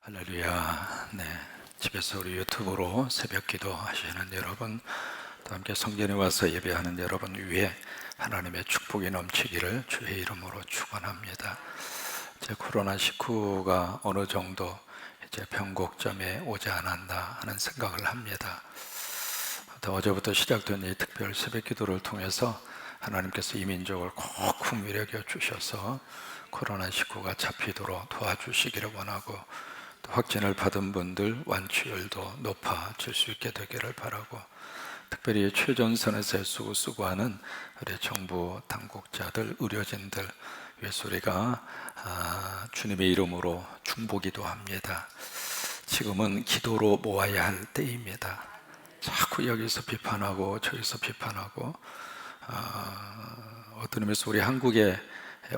할렐루야. 네. 집에서 우리 유튜브로 새벽 기도 하시는 여러분, 또 함께 성전에 와서 예배하는 여러분 위에 하나님의 축복이 넘치기를 주의 이름으로 축원합니다. 이제 코로나19가 어느 정도 이제 변곡점에 오지 않았나 하는 생각을 합니다. 또 어제부터 시작된 이 특별 새벽 기도를 통해서 하나님께서 이 민족을 꼭 국민에게 주셔서 코로나19가 잡히도록 도와주시기를 원하고, 또 확진을 받은 분들 완치율도 높아질 수 있게 되기를 바라고, 특별히 최전선에서 수고하는 우리 정부 당국자들, 의료진들 위해서 우리가 주님의 이름으로 중보기도 합니다. 지금은 기도로 모아야 할 때입니다. 자꾸 여기서 비판하고 저기서 비판하고, 어떤 의미에서 우리 한국의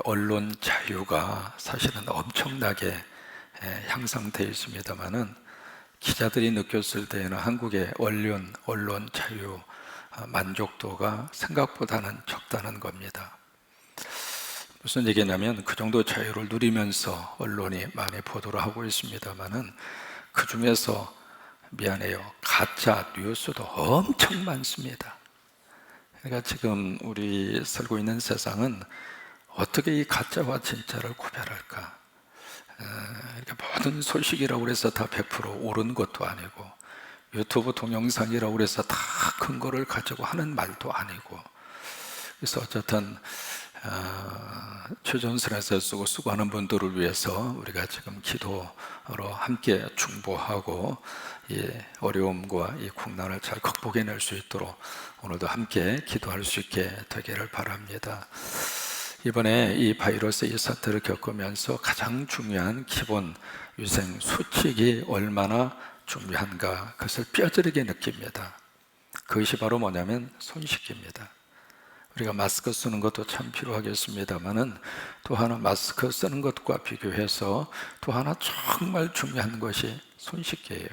언론 자유가 사실은 엄청나게 향상되어 있습니다만은, 기자들이 느꼈을 때에는 한국의 언론 자유 만족도가 생각보다는 적다는 겁니다. 무슨 얘기냐면, 그 정도 자유를 누리면서 언론이 많이 보도를 하고 있습니다만은, 그 중에서 미안해요, 가짜 뉴스도 엄청 많습니다. 그러니까 지금 우리 살고 있는 세상은 어떻게 이 가짜와 진짜를 구별할까? 그러니까 모든 소식이라고 해서 다 100% 옳은 것도 아니고, 유튜브 동영상이라고 해서 다 근거를 가지고 하는 말도 아니고, 그래서 어쨌든 최전선에서 수고하는 분들을 위해서 우리가 지금 기도로 함께 중보하고 이 어려움과 이 국난을 잘 극복해낼 수 있도록 오늘도 함께 기도할 수 있게 되기를 바랍니다. 이번에 이 바이러스 이 사태를 겪으면서 가장 중요한 기본 위생 수칙이 얼마나 중요한가, 그것을 뼈저리게 느낍니다. 그것이 바로 뭐냐면 손 씻기입니다. 우리가 마스크 쓰는 것도 참 필요하겠습니다만은, 또 하나 마스크 쓰는 것과 비교해서 또 하나 정말 중요한 것이 손 씻기예요.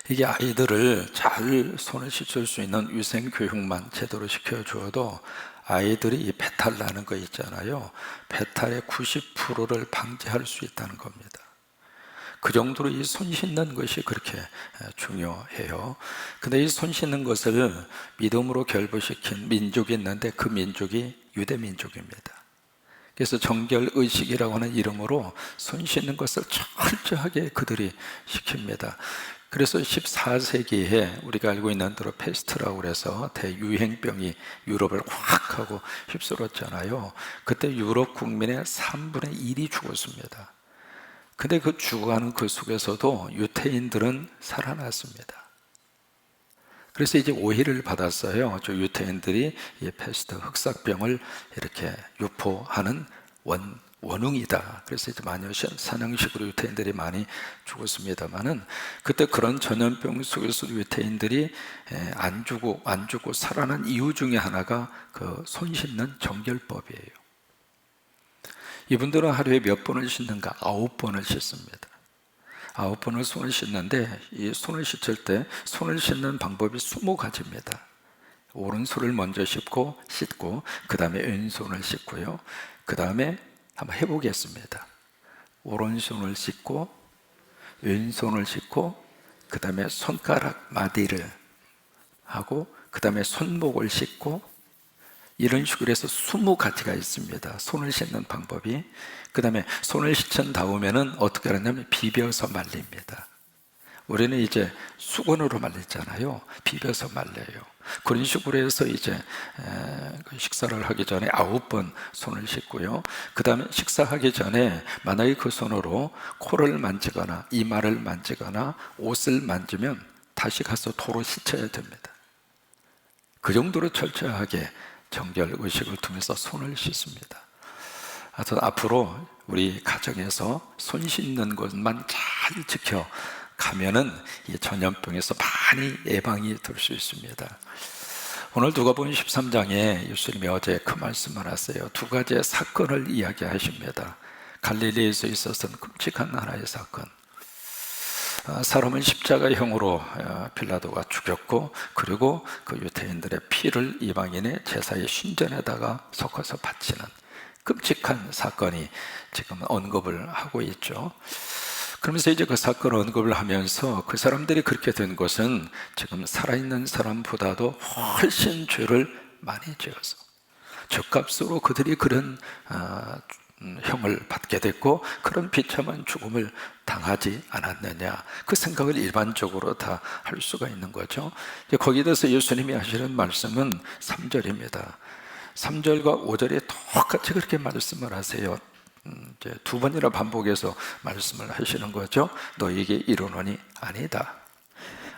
이게 아이들을 잘 손을 씻을 수 있는 위생 교육만 제대로 시켜주어도 아이들이 이 배탈 나는 거 있잖아요, 배탈의 90%를 방지할 수 있다는 겁니다. 그 정도로 이 손 씻는 것이 그렇게 중요해요. 근데 이 손 씻는 것을 믿음으로 결부시킨 민족이 있는데, 그 민족이 유대 민족입니다. 그래서 정결의식이라고 하는 이름으로 손 씻는 것을 철저하게 그들이 시킵니다. 그래서 14세기에 우리가 알고 있는 대로 페스트라고 해서 대유행병이 유럽을 확 하고 휩쓸었잖아요. 그때 유럽 국민의 3분의 1이 죽었습니다. 근데 그 죽어가는 그 속에서도 유태인들은 살아났습니다. 그래서 이제 오해를 받았어요. 저 유태인들이 이 페스트 흑사병을 이렇게 유포하는 원흉이다. 그래서 이제 사냥식으로 유태인들이 많이 죽었습니다만은, 그때 그런 전염병 속에서 유태인들이 안 죽고 살아난 이유 중에 하나가 그 손 씻는 정결법이에요. 이분들은 하루에 몇 번을 씻는가? 9번을 씻습니다. 9번을 손을 씻는데, 이 손을 씻을 때 손을 씻는 방법이 20가지입니다. 오른손을 먼저 씻고 그 다음에 왼손을 씻고요. 그 다음에 한번 해보겠습니다. 오른손을 씻고 왼손을 씻고 그 다음에 손가락 마디를 하고 그 다음에 손목을 씻고, 이런 식으로 해서 20가지가 있습니다, 손을 씻는 방법이. 그 다음에 손을 씻은 다음에는 어떻게 하냐면 비벼서 말립니다. 우리는 이제 수건으로 말리잖아요. 비벼서 말려요. 그런 식으로 해서 이제 식사를 하기 전에 9번 손을 씻고요. 그 다음에 식사하기 전에 만약에 그 손으로 코를 만지거나 이마를 만지거나 옷을 만지면 다시 가서 도로 씻어야 됩니다. 그 정도로 철저하게 정결의식을 통해서 손을 씻습니다. 하여튼 앞으로 우리 가정에서 손 씻는 것만 잘 지켜가면은 이 전염병에서 많이 예방이 될 수 있습니다. 오늘 누가복음 13장에 예수님이 어제 그 말씀을 하세요. 2가지의 사건을 이야기하십니다. 갈릴리에서 있었던 끔찍한 하나의 사건. 사람은 십자가형으로 빌라도가 죽였고, 그리고 그 유대인들의 피를 이방인의 제사의 신전에다가 섞어서 바치는 끔찍한 사건이 지금 언급을 하고 있죠. 그러면서 이제 그 사건을 언급을 하면서 그 사람들이 그렇게 된 것은 지금 살아있는 사람보다도 훨씬 죄를 많이 지어서 죗값으로 그들이 그런 형을 받게 됐고 그런 비참한 죽음을 당하지 않았느냐, 그 생각을 일반적으로 다 할 수가 있는 거죠. 거기에 대해서 예수님이 하시는 말씀은 3절입니다. 3절과 5절에 똑같이 그렇게 말씀을 하세요. 이제 두 번이나 반복해서 말씀을 하시는 거죠. 너에게 이르노니 아니다.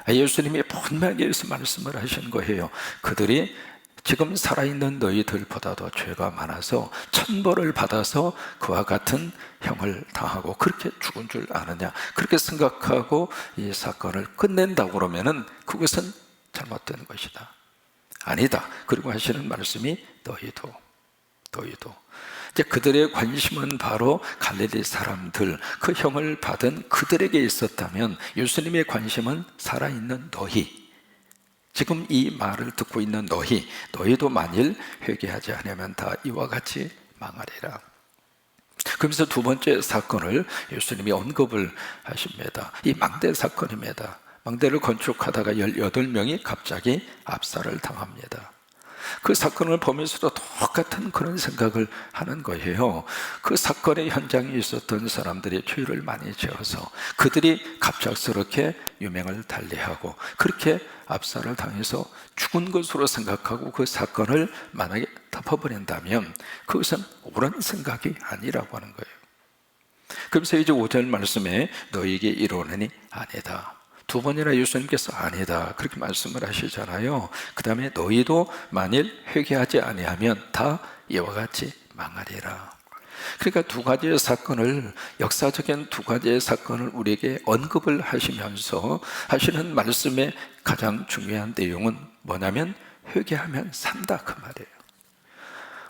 예수님이 분명하게 여기서 말씀을 하시는 거예요. 그들이 지금 살아있는 너희들보다도 죄가 많아서 천벌을 받아서 그와 같은 형을 당하고 그렇게 죽은 줄 아느냐, 그렇게 생각하고 이 사건을 끝낸다고 그러면은 그것은 잘못된 것이다. 아니다. 그리고 하시는 말씀이 너희도 이제 그들의 관심은 바로 갈릴리 사람들, 그 형을 받은 그들에게 있었다면 예수님의 관심은 살아있는 너희, 지금 이 말을 듣고 있는 너희도 만일 회개하지 않으면 다 이와 같이 망하리라. 그러면서 두 번째 사건을 예수님이 언급을 하십니다. 이 망대 사건입니다. 망대를 건축하다가 18명이 갑자기 압살을 당합니다. 그 사건을 보면서도 똑같은 그런 생각을 하는 거예요. 그 사건의 현장에 있었던 사람들이 죄를 많이 지어서 그들이 갑작스럽게 유명을 달리하고 그렇게 압살을 당해서 죽은 것으로 생각하고 그 사건을 만약에 덮어버린다면 그것은 옳은 생각이 아니라고 하는 거예요. 그러면서 이제 5절 말씀에 너에게 이르노니 아니다. 두 번이나 예수님께서 아니다 그렇게 말씀을 하시잖아요. 그 다음에 너희도 만일 회개하지 아니하면 다 이와 같이 망하리라. 그러니까 두 가지의 사건을, 역사적인 두 가지의 사건을 우리에게 언급을 하시면서 하시는 말씀의 가장 중요한 내용은 뭐냐면 회개하면 산다 그 말이에요.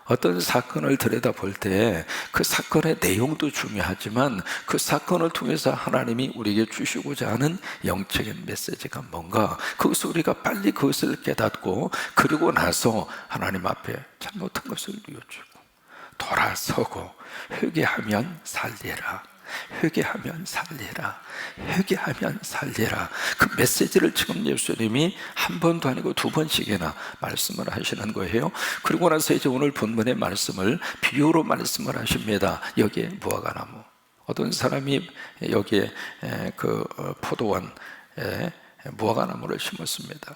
어떤 사건을 들여다볼 때 그 사건의 내용도 중요하지만 그 사건을 통해서 하나님이 우리에게 주시고자 하는 영적인 메시지가 뭔가, 그것을 우리가 빨리 그것을 깨닫고 그리고 나서 하나님 앞에 잘못한 것을 뉘우치고 돌아서고 회개하면 살리라, 회개하면 살리라, 회개하면 살리라. 그 메시지를 지금 예수님이 한 번도 아니고 두 번씩이나 말씀을 하시는 거예요. 그리고 나서 이제 오늘 본문의 말씀을 비유로 말씀을 하십니다. 여기에 무화과나무, 어떤 사람이 여기에 그 포도원에 무화과나무를 심었습니다.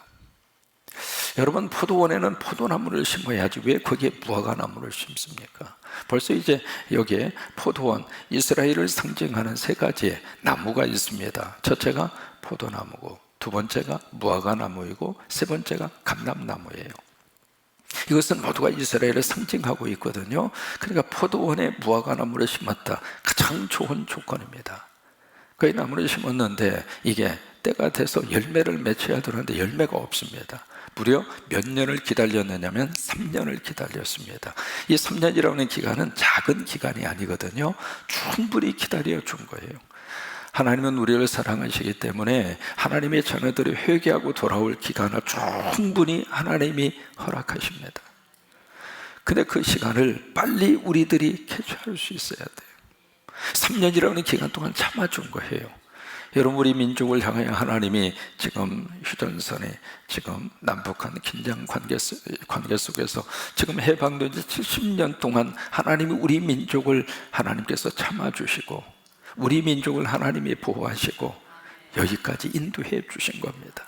여러분, 포도원에는 포도나무를 심어야지 왜 거기에 무화과나무를 심습니까? 벌써 이제 여기에 포도원, 이스라엘을 상징하는 세 가지의 나무가 있습니다. 첫째가 포도나무고, 두 번째가 무화과나무이고, 세 번째가 감람나무예요. 이것은 모두가 이스라엘을 상징하고 있거든요. 그러니까 포도원에 무화과나무를 심었다, 가장 좋은 조건입니다. 그 나무를 심었는데 이게 때가 돼서 열매를 맺혀야 되는데 열매가 없습니다. 무려 몇 년을 기다렸느냐면 3년을 기다렸습니다. 이 3년이라는 기간은 작은 기간이 아니거든요. 충분히 기다려 준 거예요. 하나님은 우리를 사랑하시기 때문에 하나님의 자녀들이 회개하고 돌아올 기간을 충분히 하나님이 허락하십니다. 근데 그 시간을 빨리 우리들이 캐치할 수 있어야 돼요. 3년이라는 기간 동안 참아준 거예요. 여러분, 우리 민족을 향하여 하나님이 지금 휴전선에 지금 남북한 긴장 관계 속에서 지금 해방된 지 70년 동안 하나님이 우리 민족을 하나님께서 참아주시고 우리 민족을 하나님이 보호하시고 여기까지 인도해 주신 겁니다.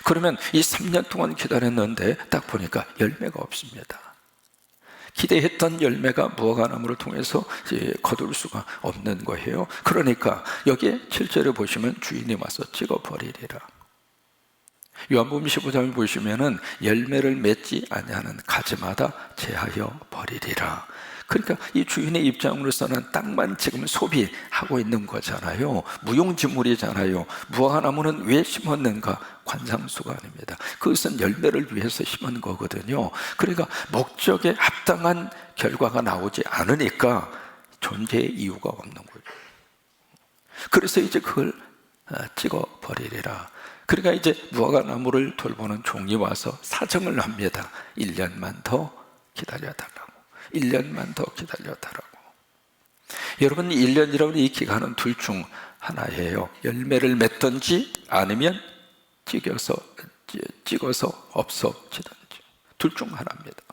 그러면 이 3년 동안 기다렸는데 딱 보니까 열매가 없습니다. 기대했던 열매가 무화과나무를 통해서 거둘 수가 없는 거예요. 그러니까 여기에 7절에 보시면 주인이 와서 찍어버리리라. 요한복음 15장에 보시면은 열매를 맺지 아니하는 가지마다 제하여 버리리라. 그러니까 이 주인의 입장으로서는 땅만 지금 소비하고 있는 거잖아요. 무용지물이잖아요. 무화과나무는 왜 심었는가? 관상수가 아닙니다. 그것은 열매를 위해서 심은 거거든요. 그러니까 목적에 합당한 결과가 나오지 않으니까 존재의 이유가 없는 거죠. 그래서 이제 그걸 찍어버리리라. 그러니까 이제 무화과나무를 돌보는 종이 와서 사정을 합니다. 1년만 더 기다려달라고. 1년만 더 기다려달라고. 여러분 1년이라는 이 기간은 둘 중 하나예요. 열매를 맺든지 아니면 찍어서 없어지든지 둘 중 하나입니다.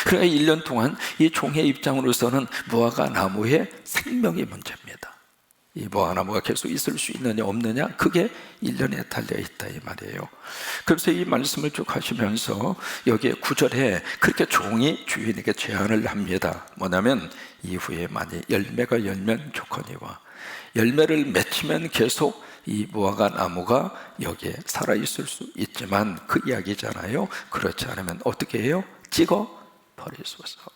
그러니까 1년 동안 이 종의 입장으로서는 무화과 나무의 생명이 문제입니다. 이 무화과나무가 계속 있을 수 있느냐 없느냐, 그게 1년에 달려있다 이 말이에요. 그래서 이 말씀을 쭉 하시면서 여기에 9절에 그렇게 종이 주인에게 제안을 합니다. 뭐냐면 이후에 만약 열매가 열면 좋거니와, 열매를 맺히면 계속 이 무화과 나무가 여기에 살아있을 수 있지만 그 이야기잖아요. 그렇지 않으면 어떻게 해요? 찍어 버리소서.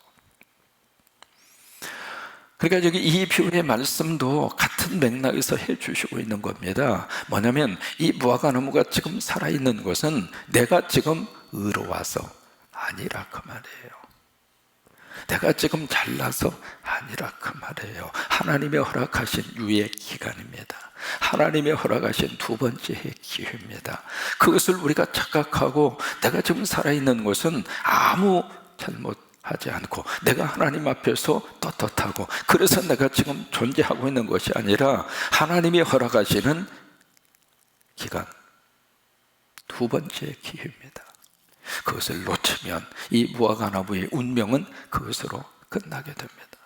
그러니까 여기 이 비유의 말씀도 같은 맥락에서 해주시고 있는 겁니다. 뭐냐면 이 무화과 나무가 지금 살아있는 것은 내가 지금 의로워서 아니라 그 말이에요. 내가 지금 잘나서 아니라 그 말이에요. 하나님의 허락하신 유예 기간입니다. 하나님의 허락하신 두 번째의 기회입니다. 그것을 우리가 착각하고 내가 지금 살아있는 것은 아무 잘못하지 않고 내가 하나님 앞에서 떳떳하고 그래서 내가 지금 존재하고 있는 것이 아니라 하나님이 허락하시는 기간, 두 번째 기회입니다. 그것을 놓치면 이 무화과 나무의 운명은 그것으로 끝나게 됩니다.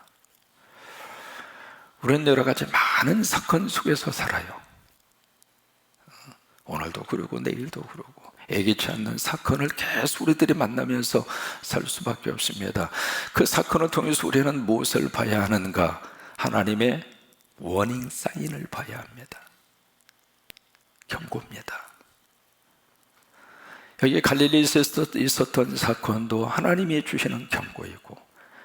우리는 여러 가지 많은 사건 속에서 살아요. 오늘도 그러고 내일도 그러고 예기치 않는 사건을 계속 우리들이 만나면서 살 수밖에 없습니다. 그 사건을 통해서 우리는 무엇을 봐야 하는가? 하나님의 워닝 사인을 봐야 합니다. 경고입니다. 여기 갈릴리에서 있었던 사건도 하나님이 주시는 경고이고,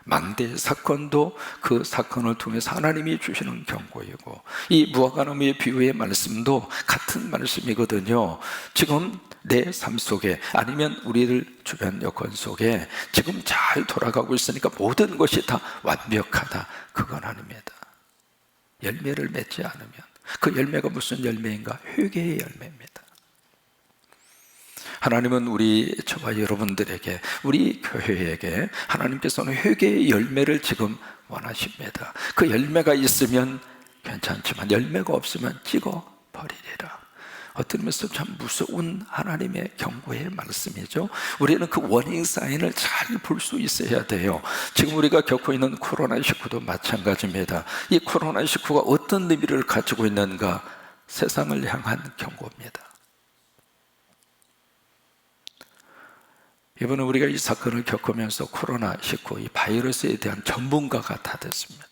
망대 사건도 그 사건을 통해서 하나님이 주시는 경고이고, 이 무화과나무의 비유의 말씀도 같은 말씀이거든요. 지금 내 삶 속에 아니면 우리들 주변 여건 속에 지금 잘 돌아가고 있으니까 모든 것이 다 완벽하다, 그건 아닙니다. 열매를 맺지 않으면, 그 열매가 무슨 열매인가? 회개의 열매입니다. 하나님은 저와 여러분들에게, 우리 교회에게 하나님께서는 회개의 열매를 지금 원하십니다. 그 열매가 있으면 괜찮지만 열매가 없으면 찍어 버리리라. 어떤 면에서 참 무서운 하나님의 경고의 말씀이죠. 우리는 그 워닝 사인을 잘 볼 수 있어야 돼요. 지금 우리가 겪고 있는 코로나19도 마찬가지입니다. 이 코로나19가 어떤 의미를 가지고 있는가? 세상을 향한 경고입니다. 이번에 우리가 이 사건을 겪으면서 코로나19, 이 바이러스에 대한 전문가가 다 됐습니다.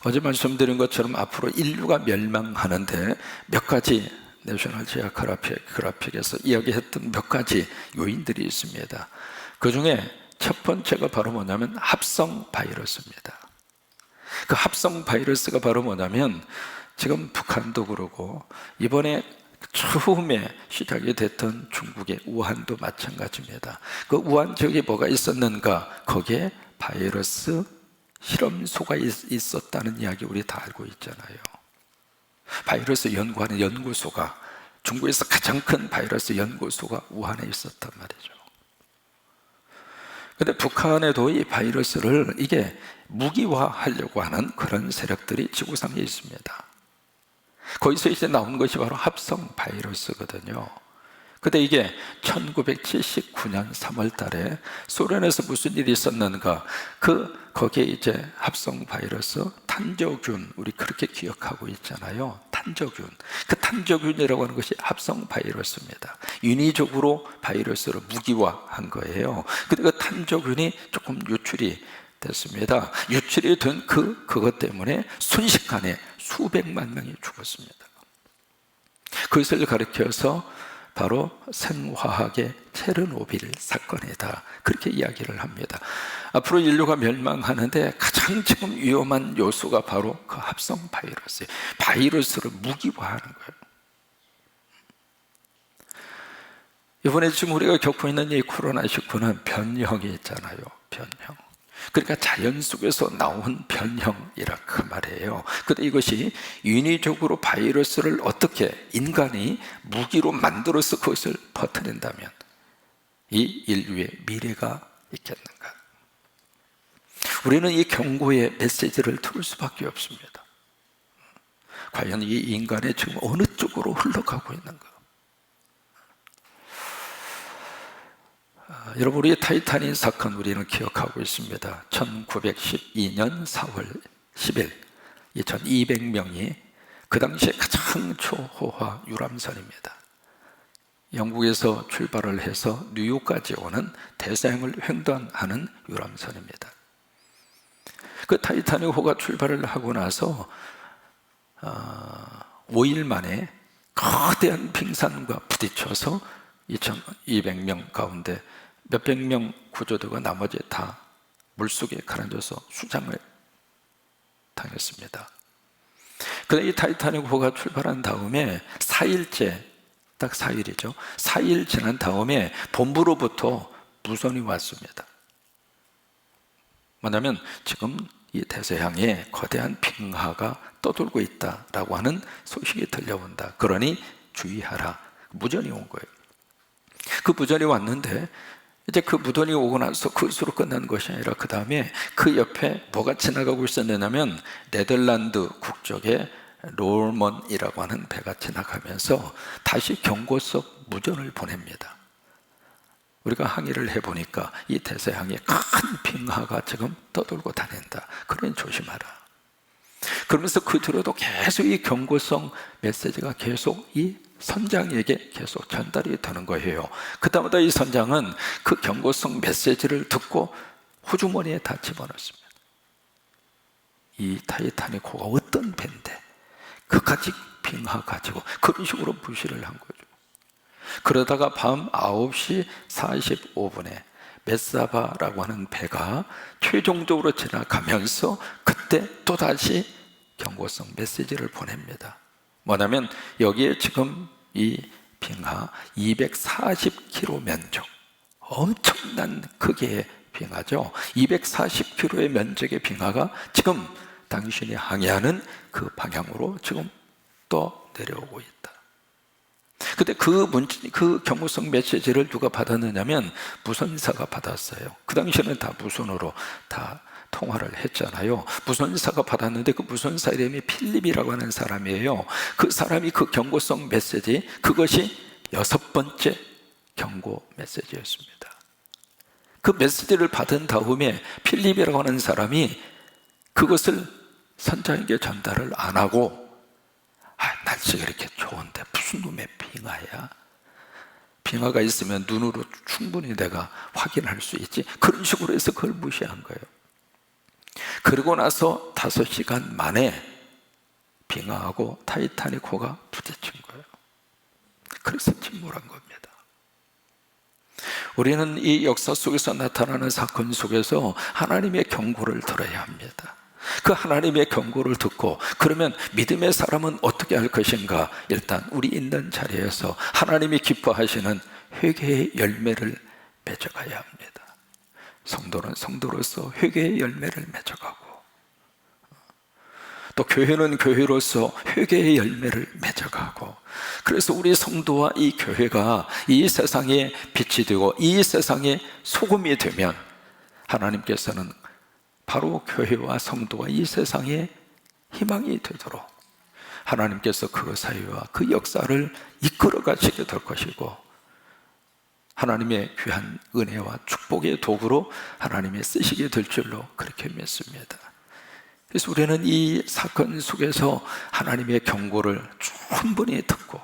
어제 말씀드린 것처럼 앞으로 인류가 멸망하는데 몇 가지 내셔널 지오그래픽에서 이야기했던 몇 가지 요인들이 있습니다. 그 중에 첫 번째가 바로 뭐냐면 합성 바이러스입니다. 그 합성 바이러스가 바로 뭐냐면 지금 북한도 그러고 이번에 처음에 시작이 됐던 중국의 우한도 마찬가지입니다. 그 우한 지역에 뭐가 있었는가? 거기에 바이러스 실험소가 있었다는 이야기 우리 다 알고 있잖아요. 바이러스 연구하는 연구소가, 중국에서 가장 큰 바이러스 연구소가 우한에 있었단 말이죠. 그런데 북한에도 이 바이러스를 이게 무기화하려고 하는 그런 세력들이 지구상에 있습니다. 거기서 이제 나온 것이 바로 합성 바이러스거든요. 근데 이게 1979년 3월 달에 소련에서 무슨 일이 있었는가? 거기에 이제 합성 바이러스 탄저균, 우리 그렇게 기억하고 있잖아요. 탄저균. 그 탄저균이라고 하는 것이 합성 바이러스입니다. 인위적으로 바이러스를 무기화한 거예요. 근데 그 탄저균이 조금 유출이 됐습니다. 유출이 된 그것 때문에 순식간에 수백만 명이 죽었습니다. 그것을 가리켜서 바로 생화학의 체르노빌 사건이다, 그렇게 이야기를 합니다. 앞으로 인류가 멸망하는데 가장 지금 위험한 요소가 바로 그 합성 바이러스예요. 바이러스를 무기화하는 거예요. 이번에 지금 우리가 겪고 있는 이 코로나19는 변형이 있잖아요. 변형. 그러니까 자연 속에서 나온 변형이라 그 말이에요. 근데 이것이 인위적으로 바이러스를 어떻게 인간이 무기로 만들어서 그것을 퍼뜨린다면 이 인류의 미래가 있겠는가? 우리는 이 경고의 메시지를 들을 수밖에 없습니다. 과연 이 인간의 지금 어느 쪽으로 흘러가고 있는가? 여러분, 우리 타이타닉 사건 우리는 기억하고 있습니다. 1912년 4월 10일 2200명이 그 당시에 가장 초호화 유람선입니다. 영국에서 출발을 해서 뉴욕까지 오는 대서양을 횡단하는 유람선입니다. 그 타이타닉호가 출발을 하고 나서 5일 만에 거대한 빙산과 부딪혀서 2200명 가운데 몇백 명 구조되고 나머지 다 물속에 가라앉아서 수장을 당했습니다. 그런데 이 타이타닉호가 출발한 다음에 4일째, 딱 4일이죠. 4일 지난 다음에 본부로부터 무선이 왔습니다. 뭐냐면 지금 이 대서양에 거대한 빙하가 떠돌고 있다라고 하는 소식이 들려온다. 그러니 주의하라. 무전이 온 거예요. 그 무전이 왔는데 이제 그 무전이 오고 나서 그것으로 끝난 것이 아니라 그 다음에 그 옆에 뭐가 지나가고 있었냐면 네덜란드 국적의 롤먼이라고 하는 배가 지나가면서 다시 경고성 무전을 보냅니다. 우리가 항해를 해보니까 이 대서양에 큰 빙하가 지금 떠돌고 다닌다. 그러니 조심하라. 그러면서 그 뒤로도 계속 이 경고성 메시지가 계속 이 선장에게 계속 전달이 되는 거예요. 그때마다 이 선장은 그 경고성 메시지를 듣고 호주머니에 다 집어넣습니다. 이 타이타닉호가 어떤 배인데 그까지 빙하 가지고 그런 식으로 무시를 한 거죠. 그러다가 밤 9시 45분에 메사바라고 하는 배가 최종적으로 지나가면서 그때 또다시 경고성 메시지를 보냅니다. 뭐냐면 여기에 지금 이 빙하 240km 면적, 엄청난 크기의 빙하죠. 240km의 면적의 빙하가 지금 당신이 항해하는 그 방향으로 지금 또 내려오고 있다. 근데 그 경고성 메시지를 누가 받았느냐면 무선사가 받았어요. 그 당시에는 다 무선으로 다 통화를 했잖아요. 무선사가 받았는데 그 무선사 이름이 필립이라고 하는 사람이에요. 그 사람이 그 경고성 메시지, 그것이 6번째 경고 메시지였습니다. 그 메시지를 받은 다음에 필립이라고 하는 사람이 그것을 선장에게 전달을 안 하고, 날씨가 이렇게 좋은데 무슨 놈의 빙하야? 빙하가 있으면 눈으로 충분히 내가 확인할 수 있지. 그런 식으로 해서 그걸 무시한 거예요. 그러고 나서 5시간 만에 빙하하고 타이타닉호가 부딪힌 거예요. 그래서 침몰한 겁니다. 우리는 이 역사 속에서 나타나는 사건 속에서 하나님의 경고를 들어야 합니다. 그 하나님의 경고를 듣고 그러면 믿음의 사람은 어떻게 할 것인가? 일단 우리 있는 자리에서 하나님이 기뻐하시는 회개의 열매를 맺어가야 합니다. 성도는 성도로서 회개의 열매를 맺어가고 또 교회는 교회로서 회개의 열매를 맺어가고, 그래서 우리 성도와 이 교회가 이 세상에 빛이 되고 이 세상에 소금이 되면 하나님께서는 바로 교회와 성도가 이 세상에 희망이 되도록 하나님께서 그 사회와 그 역사를 이끌어 가시게 될 것이고, 하나님의 귀한 은혜와 축복의 도구로 하나님이 쓰시게 될 줄로 그렇게 믿습니다. 그래서 우리는 이 사건 속에서 하나님의 경고를 충분히 듣고,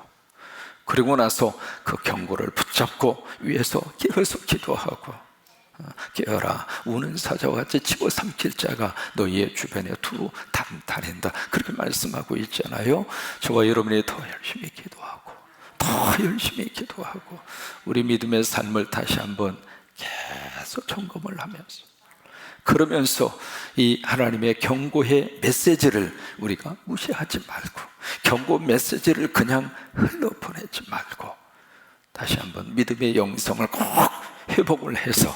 그리고 나서 그 경고를 붙잡고 위에서 깨어서 기도하고, 깨어라, 우는 사자와 같이 집어삼킬 자가 너희의 주변에 두루 다닌다, 그렇게 말씀하고 있잖아요. 저와 여러분이 더 열심히 기도하고 더 열심히 기도하고 우리 믿음의 삶을 다시 한번 계속 점검을 하면서, 그러면서 이 하나님의 경고의 메시지를 우리가 무시하지 말고, 경고 메시지를 그냥 흘러보내지 말고 다시 한번 믿음의 영성을 꼭 회복을 해서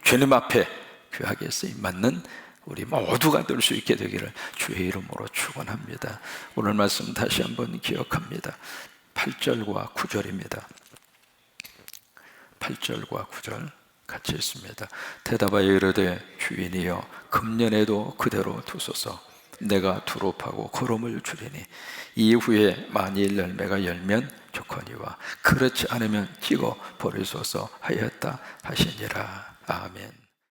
주님 앞에 귀하게 쓰임받는 우리 모두가 될 수 있게 되기를 주의 이름으로 축원합니다. 오늘 말씀 다시 한번 기억합니다. 8절과 9절입니다. 8절과 9절 같이 있습니다. 대답하여 이르되 주인이여 금년에도 그대로 두소서. 내가 두릅하고 거름을 줄이니 이후에 만일 열매가 열면 좋거니와 그렇지 않으면 찍어 버리소서 하였다 하시니라. 아멘.